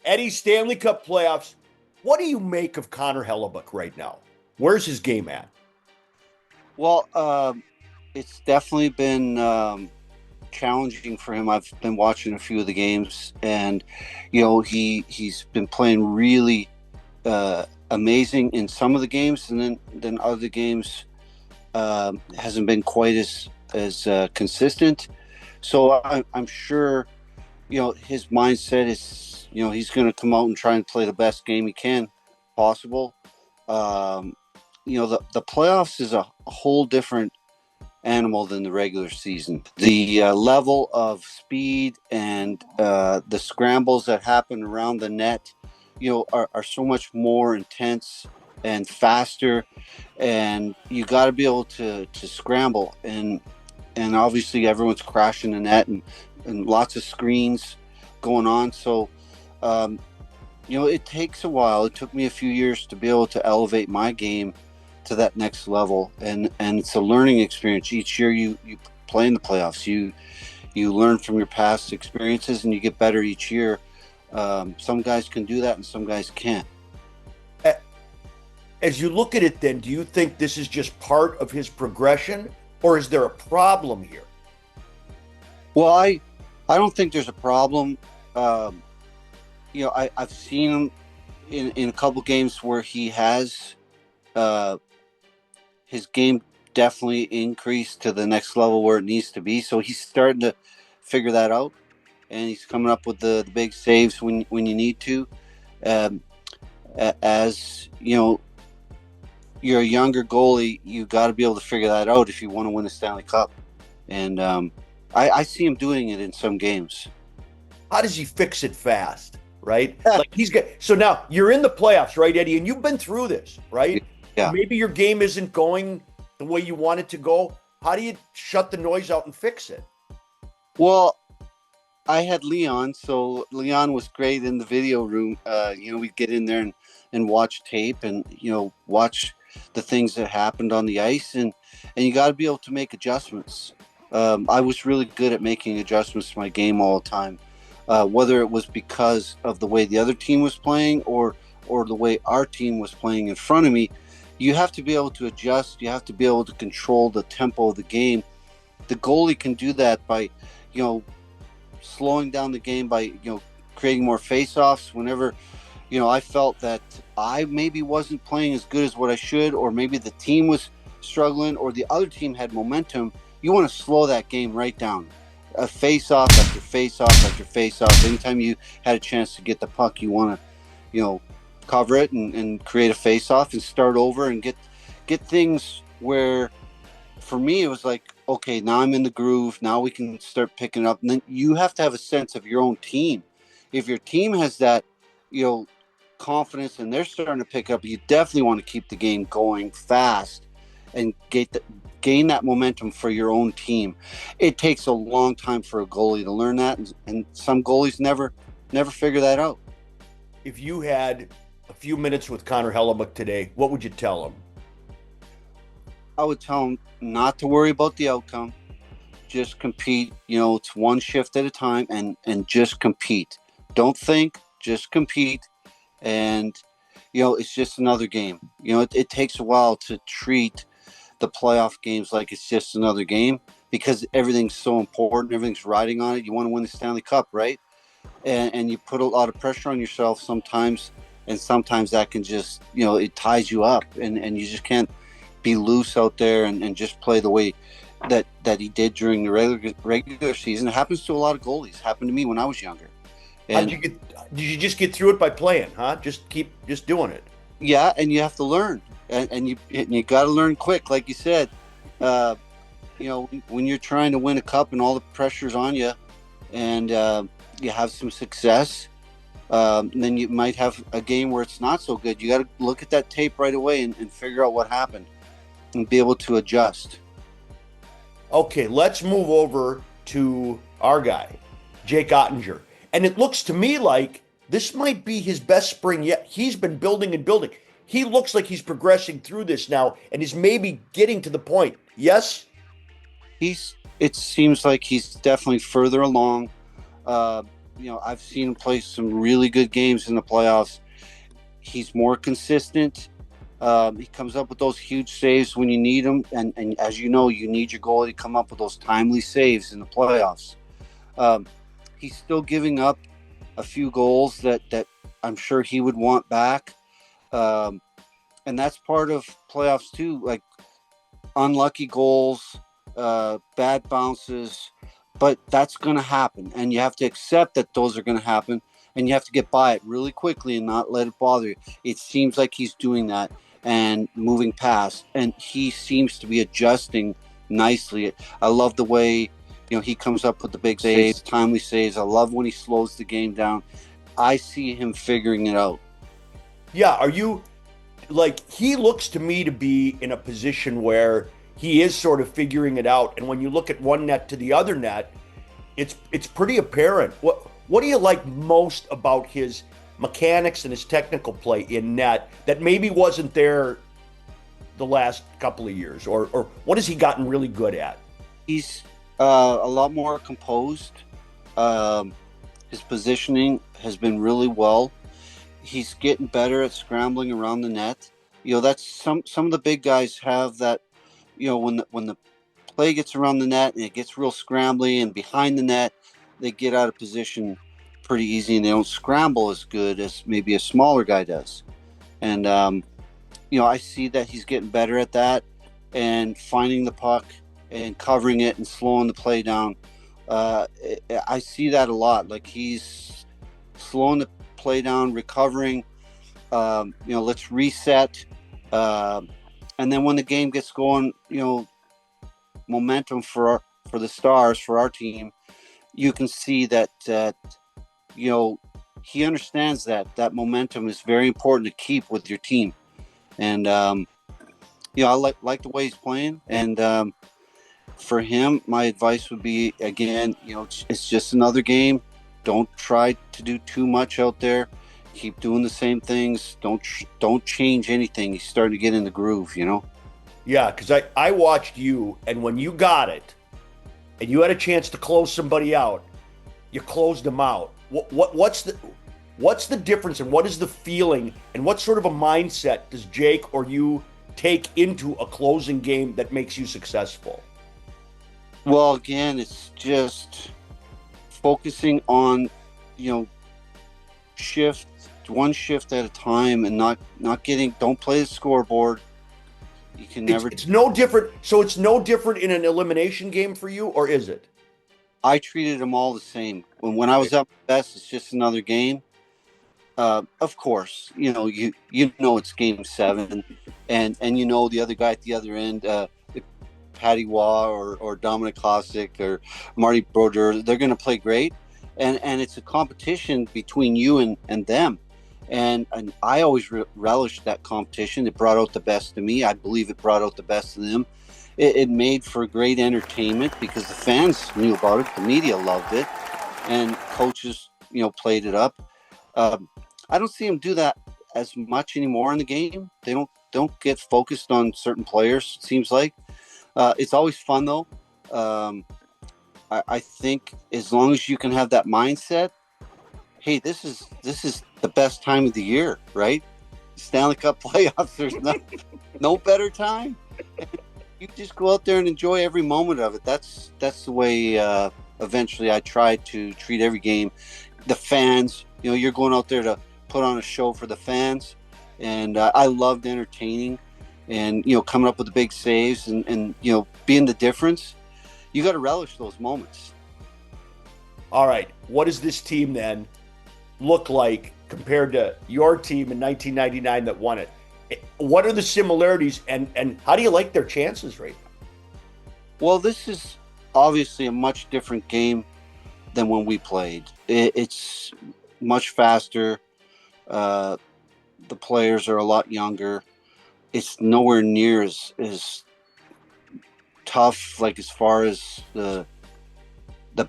Eddie, Stanley Cup playoffs. What do you make of Connor Hellebuck right now? Where's his game at? Well, it's definitely been challenging for him. I've been watching a few of the games, and he's been playing really amazing in some of the games, and then other games hasn't been quite as consistent. So I'm sure his mindset is he's going to come out and try and play the best game he can possible. Um, the playoffs is a whole different animal than the regular season. The level of speed and the scrambles that happen around the net, are so much more intense and faster, and you got to be able to scramble, and obviously everyone's crashing the net, and lots of screens going on. So um, it takes a while. It took me a few years to be able to elevate my game to that next level, and it's a learning experience. Each year you play in the playoffs, you learn from your past experiences, and you get better each year. Some guys can do that, and some guys can't. As you look at it, then, do you think this is just part of his progression, or is there a problem here? Well, I don't think there's a problem. Um, I've seen him in a couple games where he has uh, his game definitely increased to the next level where it needs to be. So he's starting to figure that out, and he's coming up with the big saves when you need to. Um, as you're a younger goalie, you got to be able to figure that out if you want to win a Stanley Cup. And I see him doing it in some games. How does he fix it fast? Right? Like he's got, so now you're in the playoffs, right, Eddie? And you've been through this, right? Yeah. Maybe your game isn't going the way you want it to go. How do you shut the noise out and fix it? Well, I had Leon, so Leon was great in the video room. We'd get in there and watch tape, and watch the things that happened on the ice, and you got to be able to make adjustments. I was really good at making adjustments to my game all the time, whether it was because of the way the other team was playing, or the way our team was playing in front of me. You have to be able to adjust. You have to be able to control the tempo of the game. The goalie can do that by, you know, slowing down the game, by creating more face-offs. Whenever I felt that I maybe wasn't playing as good as what I should, or maybe the team was struggling, or the other team had momentum, you want to slow that game right down. A face-off after face-off after face-off. Anytime you had a chance to get the puck, you want to cover it and create a face-off and start over and get things where, for me, it was like, okay, now I'm in the groove. Now we can start picking it up. And then you have to have a sense of your own team. If your team has that, confidence, and they're starting to pick up, you definitely want to keep the game going fast and gain that momentum for your own team. It takes a long time for a goalie to learn that, and some goalies never figure that out. If you had a few minutes with Connor Hellebuck today, what would you tell him? I would tell him not to worry about the outcome. Just compete. It's one shift at a time, and just compete. Don't think, just compete. And it's just another game. It takes a while to treat the playoff games like it's just another game, because everything's so important. Everything's riding on it. You want to win the Stanley Cup, right? And you put a lot of pressure on yourself sometimes, and sometimes that can just it ties you up, and you just can't be loose out there and just play the way that he did during the regular season. It happens to a lot of goalies. It happened to me when I was younger. How did And you get? Did you just get through it by playing? Huh? Just keep just doing it. yeah, and you have to learn, and you got to learn quick, like you said. uh, when you're trying to win a cup and all the pressure's on you, and you have some success, then you might have a game where it's not so good. You got to look at that tape right away and figure out what happened and be able to adjust. Okay, let's move over to our guy, Jake Ottinger. And it looks to me like this might be his best spring yet. He's been building and building. He looks like he's progressing through this now and is maybe getting to the point. Yes? It seems like he's definitely further along. I've seen him play some really good games in the playoffs. He's more consistent. He comes up with those huge saves when you need them, and as you know, you need your goalie to come up with those timely saves in the playoffs. Um, he's still giving up a few goals that I'm sure he would want back, um, and that's part of playoffs too. Like unlucky goals, bad bounces, but that's going to happen, and you have to accept that those are going to happen, and you have to get by it really quickly and not let it bother you. It seems like he's doing that and moving past, and he seems to be adjusting nicely. I love the way he comes up with the big saves, timely saves. I love when he slows the game down. I see him figuring it out. Yeah, are you like he looks to me to be in a position where he is sort of figuring it out, and when you look at one net to the other net, it's pretty apparent. What do you like most about his mechanics and his technical play in net that maybe wasn't there the last couple of years, or what has he gotten really good at? He's a lot more composed. Um, his positioning has been really well. He's getting better at scrambling around the net. That's some of the big guys have that. When the play gets around the net and it gets real scrambly and behind the net, they get out of position pretty easy and they don't scramble as good as maybe a smaller guy does. And I see that he's getting better at that and finding the puck and covering it and slowing the play down. I see that a lot. Like he's slowing the play down, recovering. Let's reset. And then when the game gets going, momentum for the Stars, for our team, you can see that he understands that momentum is very important to keep with your team. And I like the way he's playing. And for him, my advice would be, again, it's just another game. Don't try to do too much out there. Keep doing the same things. Don't change anything. He's starting to get in the groove. Yeah, because I watched you, and when you got it, and you had a chance to close somebody out, you closed them out. What's the difference, and what is the feeling, and what sort of a mindset does Jake or you take into a closing game that makes you successful? Well, again, it's just focusing on, one shift at a time, and not don't play the scoreboard. You can never. It's no different. So it's no different in an elimination game for you, or is it? I treated them all the same. When I was up best, it's just another game. Of course, it's game 7, and the other guy at the other end, Patty Waugh or Dominic Klasick or Marty Brodeur, they're going to play great, and it's a competition between you and them, and I always relished that competition. It brought out the best of me. I believe it brought out the best of them. It made for great entertainment because the fans knew about it, the media loved it, and coaches played it up. I don't see them do that as much anymore in the game. They don't get focused on certain players. It seems like it's always fun though. I think as long as you can have that mindset, hey, this is the best time of the year, right? Stanley Cup playoffs. There's no better time. You just go out there and enjoy every moment of it. That's the way. Eventually, I try to treat every game. The fans, you're going out there to put on a show for the fans, and I loved entertaining, and coming up with the big saves, and being the difference. You got to relish those moments. All right, what does this team then look like compared to your team in 1999 that won it? What are the similarities, and how do you like their chances right now? Well, this is obviously a much different game than when we played. It's much faster. The players are a lot younger. It's nowhere near as tough, like as far as the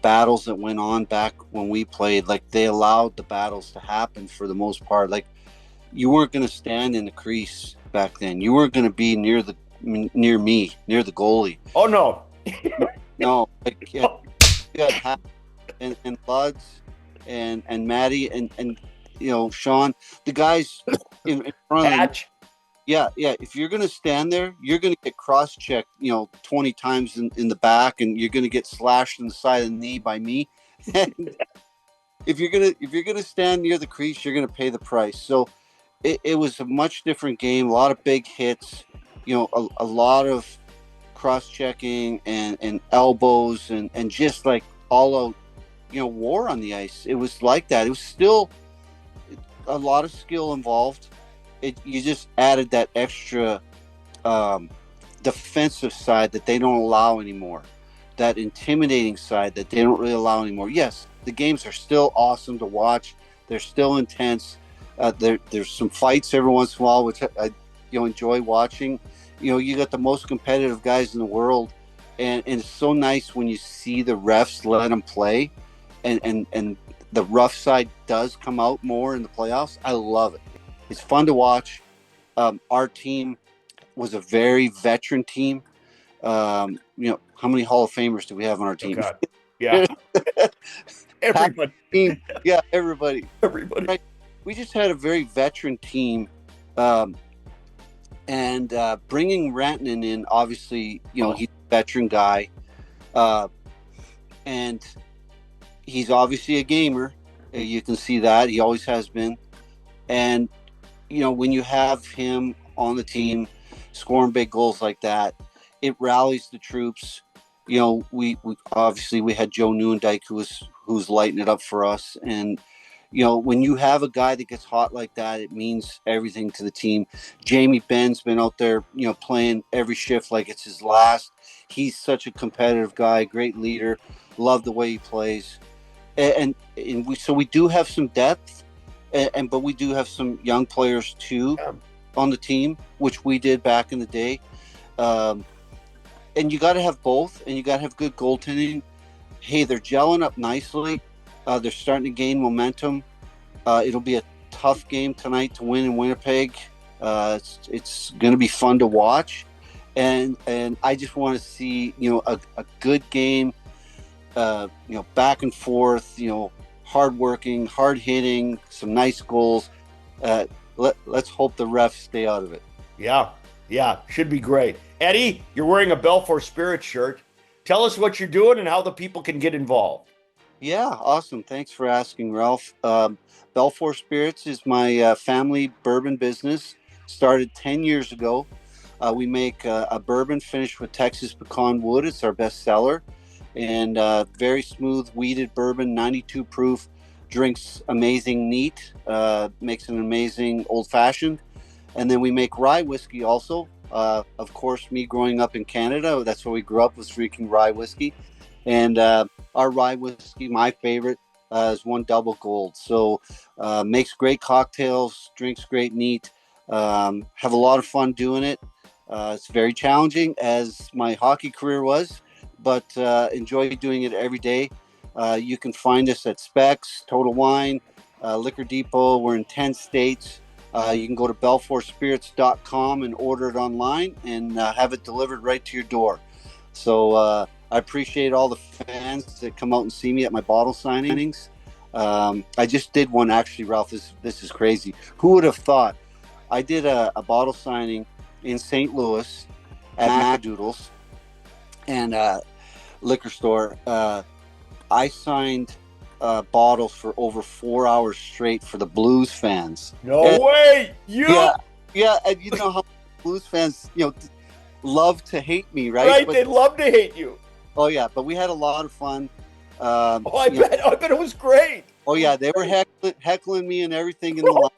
battles that went on back when we played. Like they allowed the battles to happen for the most part. Like you weren't going to stand in the crease back then. You weren't going to be near me, near the goalie. Oh no. No, like you had and Buds, and Maddie and Sean, the guys in front of them. Hatch. Yeah, yeah. If you're gonna stand there, you're gonna get cross-checked, 20 times in the back, and you're gonna get slashed in the side of the knee by me. And if you're gonna stand near the crease, you're gonna pay the price. So it was a much different game. A lot of big hits, a lot of cross-checking and elbows and just like all out, war on the ice. It was like that. It was still a lot of skill involved. You just added that extra um, defensive side that they don't allow anymore, that intimidating side that they don't really allow anymore. Yes, the games are still awesome to watch. They're still intense. There's some fights every once in a while, which I enjoy watching. You got the most competitive guys in the world, and it's so nice when you see the refs let them play, and the rough side does come out more in the playoffs. I love it. It's fun to watch. Our team was a very veteran team. How many Hall of Famers do we have on our Oh team? God. Yeah. Everybody. Team. Yeah, everybody. Everybody. Right. We just had a very veteran team. And bringing Rantanen in, obviously, he's a veteran guy. And he's obviously a gamer. You can see that. He always has been. And, when you have him on the team scoring big goals like that, it rallies the troops. We obviously we had Joe Newendike who's lighting it up for us. And, when you have a guy that gets hot like that, it means everything to the team. Jamie Benn's been out there, playing every shift like it's his last. He's such a competitive guy, great leader. Love the way he plays. And we do have some depth, but we do have some young players too on the team, which we did back in the day. And you got to have both, and you got to have good goaltending. Hey, they're gelling up nicely. They're starting to gain momentum. It'll be a tough game tonight to win in Winnipeg. It's going to be fun to watch, and I just want to see a good game. Back and forth. Hard working, hard hitting, some nice goals. Let's hope the refs stay out of it. Yeah, should be great. Eddie, you're wearing a Belfour Spirit shirt. Tell us what you're doing and how the people can get involved. Yeah, awesome. Thanks for asking, Ralph. Belfour Spirits is my family bourbon business. Started 10 years ago. We make a bourbon finished with Texas pecan wood. It's our best seller. And very smooth wheated bourbon, 92 proof, drinks amazing neat, makes an amazing old fashioned. And then we make rye whiskey also. Of course, me growing up in Canada, that's where we grew up, was drinking rye whiskey. And our rye whiskey, my favorite, is one double gold. So makes great cocktails, drinks great neat, have a lot of fun doing it. It's very challenging, as my hockey career was, but enjoy doing it every day. You can find us at Specs, Total Wine, Liquor Depot. We're in 10 states. You can go to belfourspirits.com and order it online and have it delivered right to your door. So I appreciate all the fans that come out and see me at my bottle signings. I just did one, actually, Ralph. This is crazy. Who would have thought? I did a bottle signing in St. Louis at Macadoodles and liquor store. I signed bottles for over 4 hours straight for the Blues fans. No way! Yeah, and you know how Blues fans, love to hate me, right? Right, they love to hate you. Oh yeah, but we had a lot of fun. I bet it was great. Oh yeah, they were heckling me and everything in the line.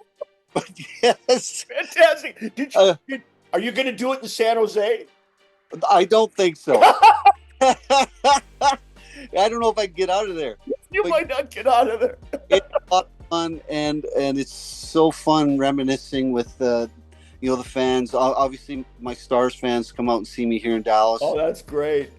But yes, fantastic. Are you going to do it in San Jose? I don't think so. I don't know if I can get out of there. You might not get out of there. It's a lot of fun, and it's so fun reminiscing with the fans. Obviously, my Stars fans come out and see me here in Dallas. Oh, that's great.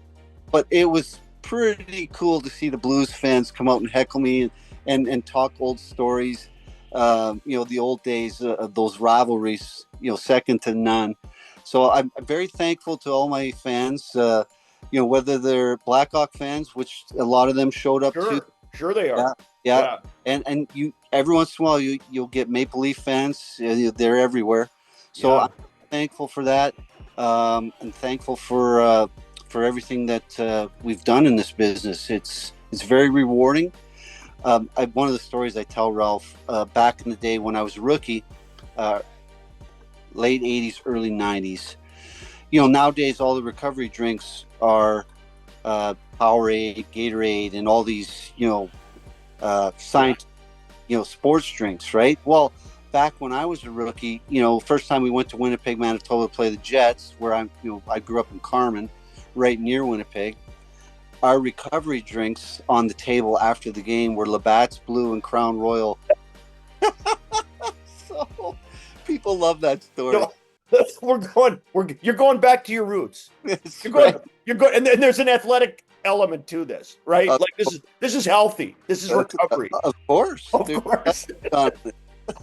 But it was pretty cool to see the Blues fans come out and heckle me and talk old stories. The old days of those rivalries, second to none. So I'm very thankful to all my fans, whether they're Blackhawk fans, which a lot of them showed up too. Sure they are. Yeah, Yeah. and you every once in a while you'll get Maple Leaf fans. They're everywhere. So Yeah. I'm thankful for that, and thankful for everything that we've done in this business. It's very rewarding. One of the stories I tell Ralph, back in the day when I was a rookie, uh, late '80s, early '90s. Nowadays all the recovery drinks are Powerade, Gatorade, and all these Yeah. science sports drinks, right? Well, back when I was a rookie, first time we went to Winnipeg, Manitoba to play the Jets, where I grew up in Carmen, right near Winnipeg. Our recovery drinks on the table after the game were Labatt's Blue and Crown Royal. So people love that story. No, you're going back to your roots. That's You're going, right. you're going, and there's an athletic element to this, right? Of, Like this is healthy. This is recovery. of course. Of course. Uh,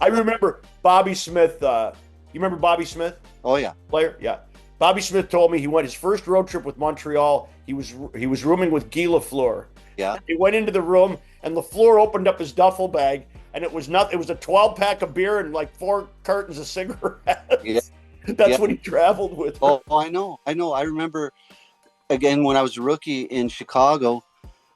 I remember Bobby Smith. You remember Bobby Smith, oh yeah. player? Yeah. Bobby Smith told me he went his first road trip with Montreal. He was rooming with Guy Lafleur. Yeah. He went into the room and LaFleur opened up his duffel bag and it was not. It was a 12-pack of beer and like 4 cartons of cigarettes. Yeah. That's Yeah. what he traveled with. Oh, I know. I remember again when I was a rookie in Chicago,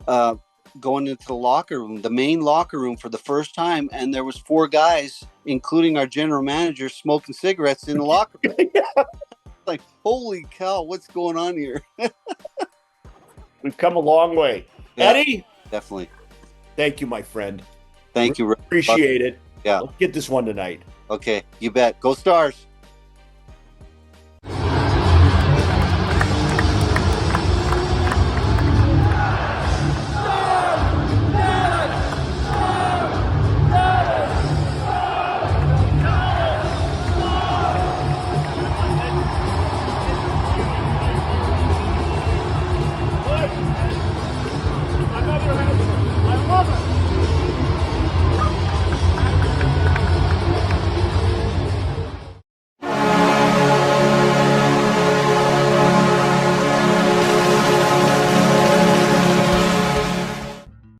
uh, going into the locker room, the main locker room for the first time, and there was 4 guys, including our general manager, smoking cigarettes in the locker room. Yeah. Like, holy cow, what's going on here? We've come a long way. Yeah, Eddie, definitely. thank you, my friend. Thank you. Appreciate it. Yeah. Let's get this one tonight. Okay, you bet. Go Stars.